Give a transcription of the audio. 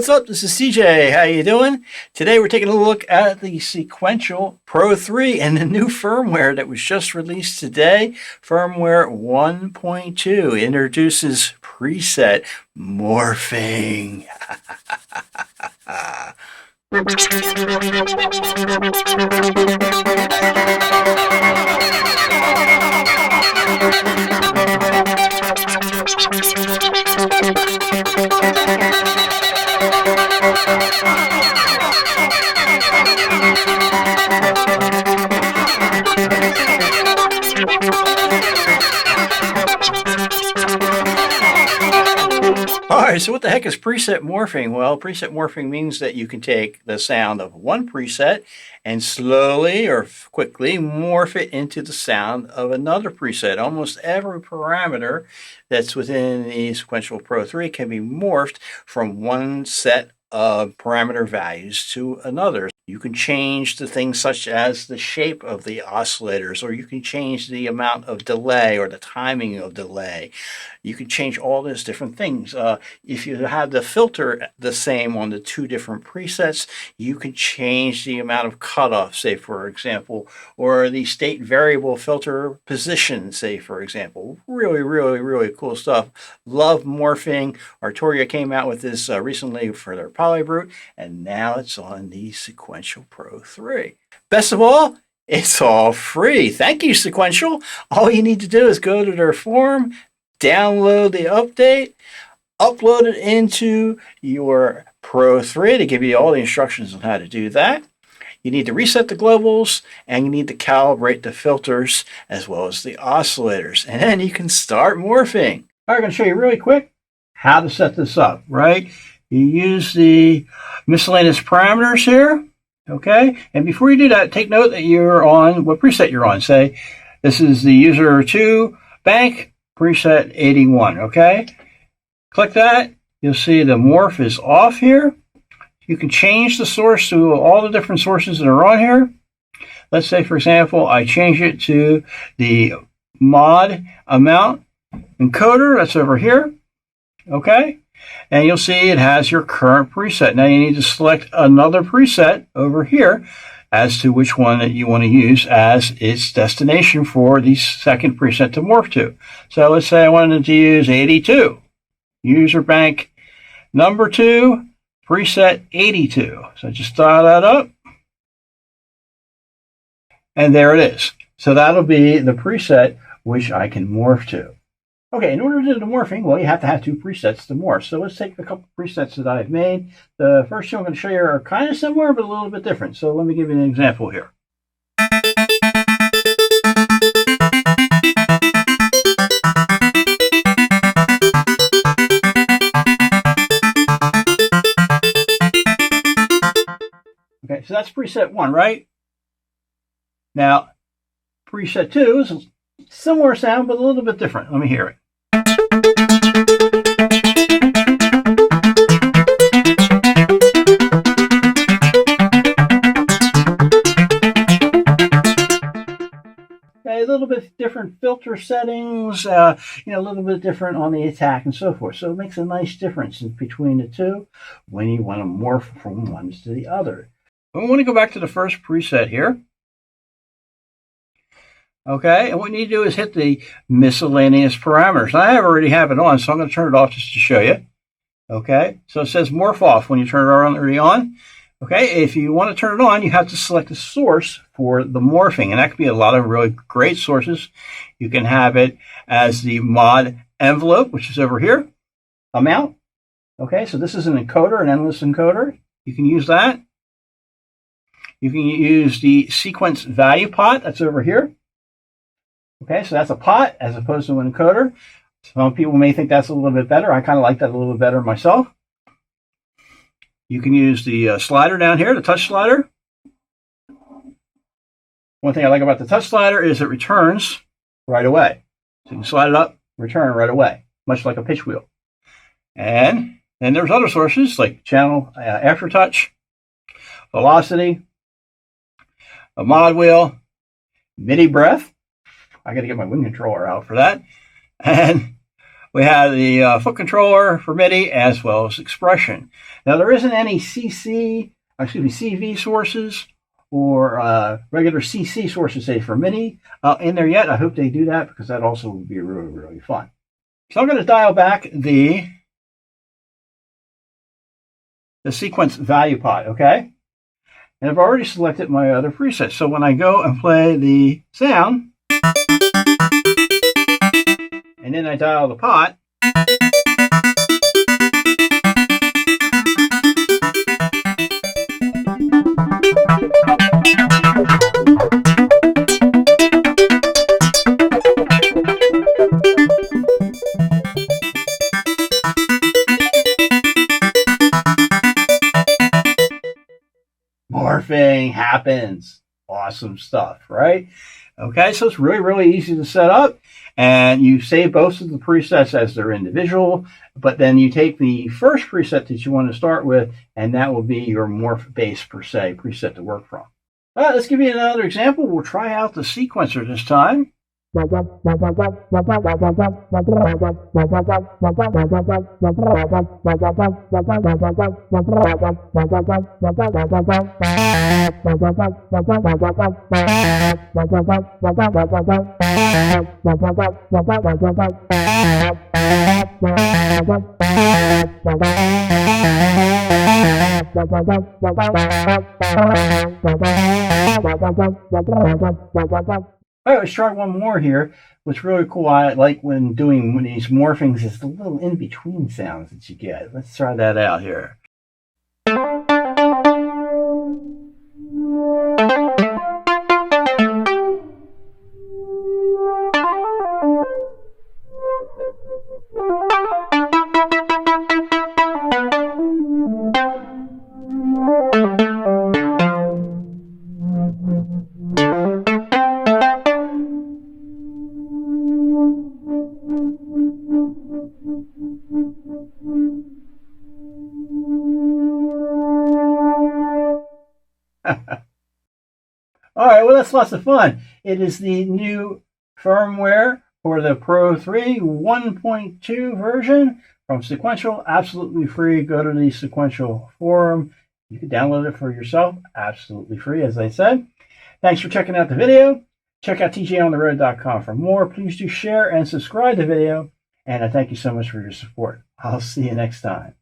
what's up? This is CJ. How you doing? Today we're taking a look at the Sequential PRO3 and the new firmware that was just released today. Firmware 1.2 introduces preset morphing. Alright, so what the heck is preset morphing? Well, preset morphing means that you can take the sound of one preset and slowly or quickly morph it into the sound of another preset. Almost every parameter that's within the Sequential PRO3 can be morphed from one set of parameter values to another. You can change the things such as the shape of the oscillators, or you can change the amount of delay or the timing of delay. You can change all those different things. If you have the filter the same on the two different presets, you can change the amount of cutoff, say for example, or the state variable filter position, say for example. Really cool stuff. Love morphing. Arturia came out with this recently for their polybrute, and now it's on the Sequential PRO3. Best of all, it's all free. Thank you, Sequential. All you need to do is go to their forum, download the update, upload it into your PRO3 to give you all the instructions on how to do that. You need to reset the globals, and you need to calibrate the filters as well as the oscillators. And then you can start morphing. All right, I'm going to show you really quick how to set this up, right? You use the miscellaneous parameters here, okay? And before you do that, take note that you're on what preset you're on. Say, this is the user 2 bank, preset 81, okay? Click that. You'll see the morph is off here. You can change the source to all the different sources that are on here. Let's say, for example, I change it to the mod amount encoder. That's over here, okay? And you'll see it has your current preset. Now you need to select another preset over here as to which one that you want to use as its destination for the second preset to morph to. So let's say I wanted to use 82. User bank number 2, preset 82. So just dial that up. And there it is. So that'll be the preset which I can morph to. Okay, in order to do the morphing, well, you have to have two presets to morph. So let's take a couple presets that I've made. The first two I'm going to show you are kind of similar, but a little bit different. So let me give you an example here. Okay, so that's preset 1, right? Now, preset 2 is a similar sound, but a little bit different. Let me hear it. A little bit different filter settings, a little bit different on the attack and so forth. So it makes a nice difference between the two when you want to morph from one to the other. We want to go back to the first preset here. Okay, and what you need to do is hit the miscellaneous parameters. I already have it on, so I'm going to turn it off just to show you. Okay, so it says morph off when you turn it already on. Okay, if you want to turn it on, you have to select a source for the morphing, and that could be a lot of really great sources. You can have it as the mod envelope, which is over here, amount. Okay, so this is an encoder, an endless encoder. You can use that. You can use the sequence value pot, that's over here. Okay, so that's a pot as opposed to an encoder. Some people may think that's a little bit better. I kind of like that a little bit better myself. You can use the slider down here, the touch slider. One thing I like about the touch slider is it returns right away. So you can slide it up, return right away, much like a pitch wheel. And then there's other sources like channel aftertouch, velocity, a mod wheel, MIDI breath. I got to get my wind controller out for that. And We have the foot controller for MIDI as well as expression. Now there isn't any CV sources or regular CC sources, say, for MIDI in there yet. I hope they do that because that also would be really, really fun. So I'm going to dial back the sequence value pot, okay? And I've already selected my other presets. So when I go and play the sound, and then I dial the pot, morphing happens. Awesome stuff, right? Okay, so it's really, really easy to set up, and you save both of the presets as they're individual, but then you take the first preset that you want to start with, and that will be your morph base per se preset to work from. All right, let's give you another example. We'll try out the sequencer this time. All right, let's try one more here. What's really cool, I like when doing these morphings, is the little in-between sounds that you get. Let's try that out here. All right, well, that's lots of fun. It is the new firmware for the PRO3 1.2 version from Sequential, absolutely free. Go to the Sequential forum. You can download it for yourself, absolutely free, as I said. Thanks for checking out the video. Check out tjontheroad.com for more. Please do share and subscribe to the video. And I thank you so much for your support. I'll see you next time.